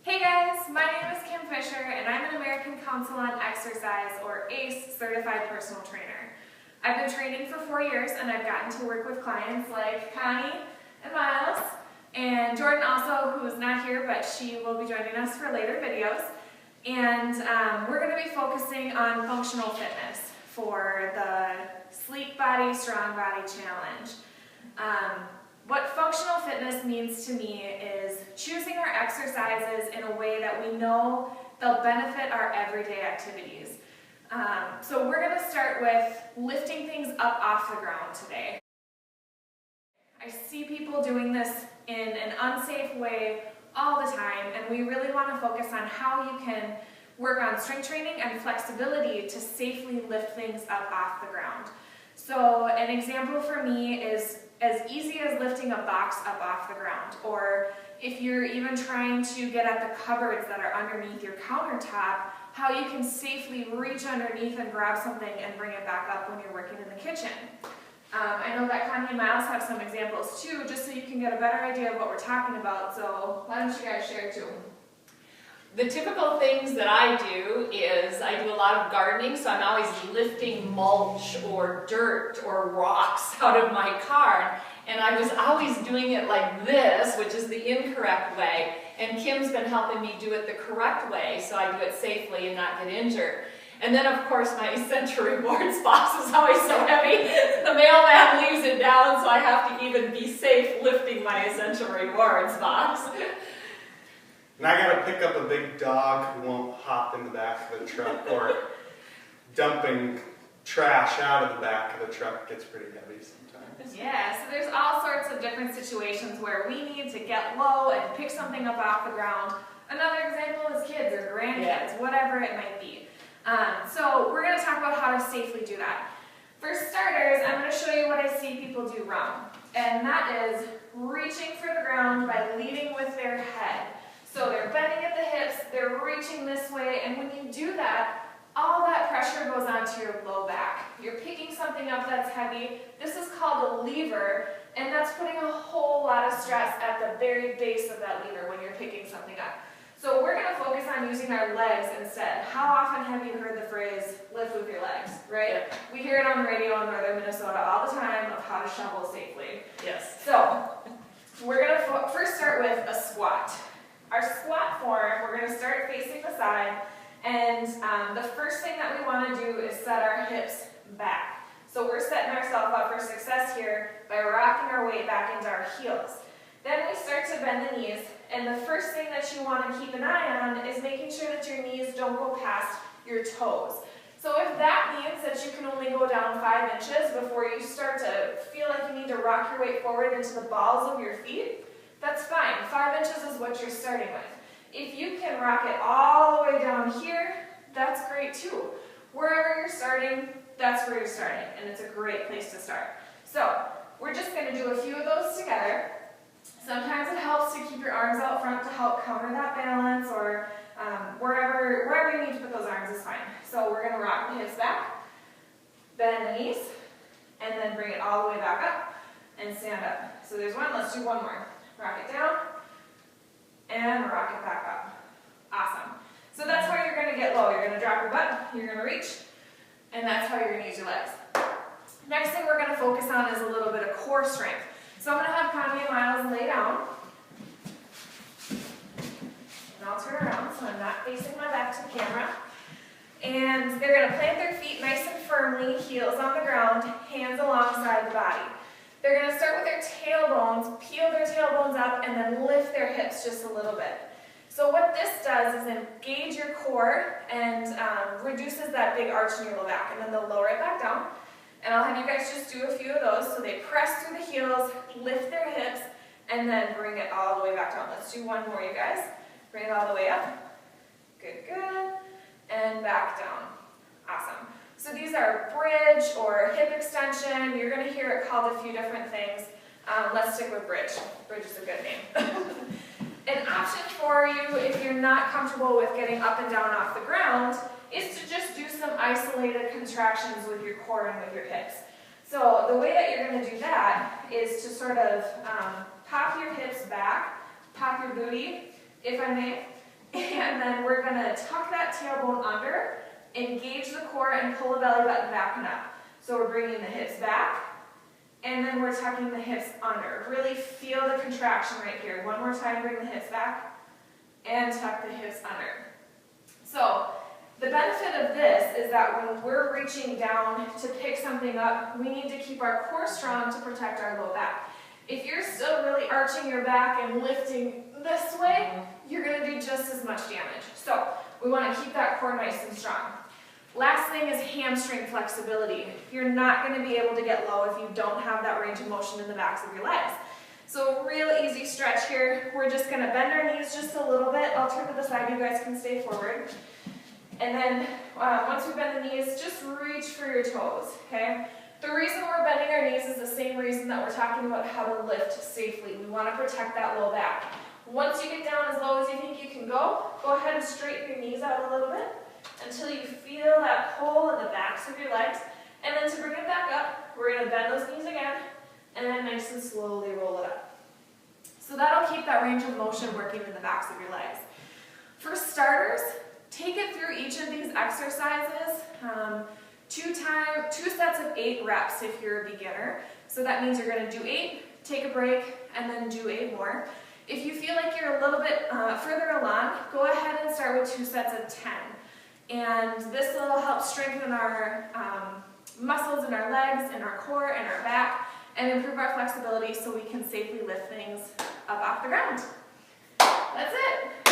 Hey guys, my name is Kim Fisher and I'm an American Council on Exercise, or ACE, certified personal trainer. I've been training for 4 years and I've gotten to work with clients like Connie and Miles, and Jordan also, who's not here, but she will be joining us for later videos. And we're going to be focusing on functional fitness for the Sleek Body, Strong Body Challenge. What functional fitness means to me is choosing our exercises in a way that we know they'll benefit our everyday activities. So we're going to start with lifting things up off the ground today. I see people doing this in an unsafe way all the time, and we really want to focus on how you can work on strength training and flexibility to safely lift things up off the ground. So an example for me is as easy as lifting a box up off the ground, or if you're even trying to get at the cupboards that are underneath your countertop, how you can safely reach underneath and grab something and bring it back up when you're working in the kitchen. I know that Connie and Miles have some examples too, just so you can get a better idea of what we're talking about, so why don't you guys share too? The typical things that I do is I do a lot of gardening, so I'm always lifting mulch or dirt or rocks out of my car, and I was always doing it like this, which is the incorrect way, and Kim's been helping me do it the correct way so I do it safely and not get injured. And then of course my Essential Rewards box is always so heavy, the mailman leaves it down, so I have to even be safe lifting my Essential Rewards box. And I gotta pick up a big dog who won't hop in the back of the truck, or dumping trash out of the back of the truck gets pretty heavy sometimes. Yeah, so there's all sorts of different situations where we need to get low and pick something up off the ground. Another example is kids or grandkids, whatever it might be. So we're going to talk about how to safely do that. For starters, I'm going to show you what I see people do wrong, and that is reaching for the ground by leading with their head. So they're bending at the hips, they're reaching this way, and when you do that, all that pressure goes onto your low back. You're picking something up that's heavy. This is called a lever, and that's putting a whole lot of stress at the very base of that lever when you're picking something up. So we're going to focus on using our legs instead. How often have you heard the phrase, lift with your legs, right? Yep. We hear it on the radio in northern Minnesota all the time of how to shovel safely. Yes. So we're going to first start with a squat. Our squat form, we're going to start facing the side, and the first thing that we want to do is set our hips back. So we're setting ourselves up for success here by rocking our weight back into our heels. Then we start to bend the knees, and the first thing that you want to keep an eye on is making sure that your knees don't go past your toes. So if that means that you can only go down 5 inches before you start to feel like you need to rock your weight forward into the balls of your feet, that's fine. 5 inches is what you're starting with. If you can rock it all the way down here, that's great too. Wherever you're starting, that's where you're starting, and it's a great place to start. So we're just going to do a few of those together. Sometimes it helps to keep your arms out front to help counter that balance, or wherever you need to put those arms is fine. So we're going to rock the hips back, bend the knees, and then bring it all the way back up and stand up. So there's one, let's do one more. Rock it down, and rock it back up. Awesome. So that's how you're going to get low. You're going to drop your butt, you're going to reach, and that's how you're going to use your legs. Next thing we're going to focus on is a little bit of core strength. So I'm going to have Connie and Miles lay down, and I'll turn around so I'm not facing my back to the camera. And they're going to plant their feet nice and firmly, heels on the ground, hands alongside the body. They're going to start with their tailbones, peel their tailbones up, and then lift their hips just a little bit. So what this does is engage your core and reduces that big arch in your low back, and then they'll lower it back down. And I'll have you guys just do a few of those. So they press through the heels, lift their hips, and then bring it all the way back down. Let's do one more, you guys. Bring it all the way up. Good, good. And back down. Awesome. So these are bridge or hip extension. You're going to hear it called a few different things. Let's stick with bridge. Bridge is a good name. An option for you, if you're not comfortable with getting up and down off the ground, is to just do some isolated contractions with your core and with your hips. So the way that you're going to do that is to sort of pop your hips back, pop your booty, if I may, And then we're gonna tuck that tailbone under, engage the core, and pull the belly button back and up. So we're bringing the hips back, and then we're tucking the hips under. Really feel the contraction right here. One more time, bring the hips back, and tuck the hips under. So the benefit of this is that when we're reaching down to pick something up, we need to keep our core strong to protect our low back. If you're still really arching your back and lifting this way, you're going to do just as much damage. So we want to keep that core nice and strong. Last thing is hamstring flexibility. You're not going to be able to get low if you don't have that range of motion in the backs of your legs. So real easy stretch here. We're just going to bend our knees just a little bit. I'll turn to the side, you guys can stay forward. And then once we bend the knees, just reach for your toes, okay? The reason we're bending our knees is the same reason that we're talking about how to lift safely. We want to protect that low back. Once you get down as low as you think you can go ahead and straighten your knees out a little bit until you feel that pull in the backs of your legs. And then to bring it back up, we're going to bend those knees again, and then nice and slowly roll it up. So that'll keep that range of motion working in the backs of your legs. For starters, take it through each of these exercises. Two sets of 8 reps if you're a beginner. So that means you're going to do 8, take a break, and then do 8 more. If you feel like you're a little bit further along, go ahead and start with 2 sets of 10. And this will help strengthen our muscles in our legs, in our core, and our back, and improve our flexibility so we can safely lift things up off the ground. That's it.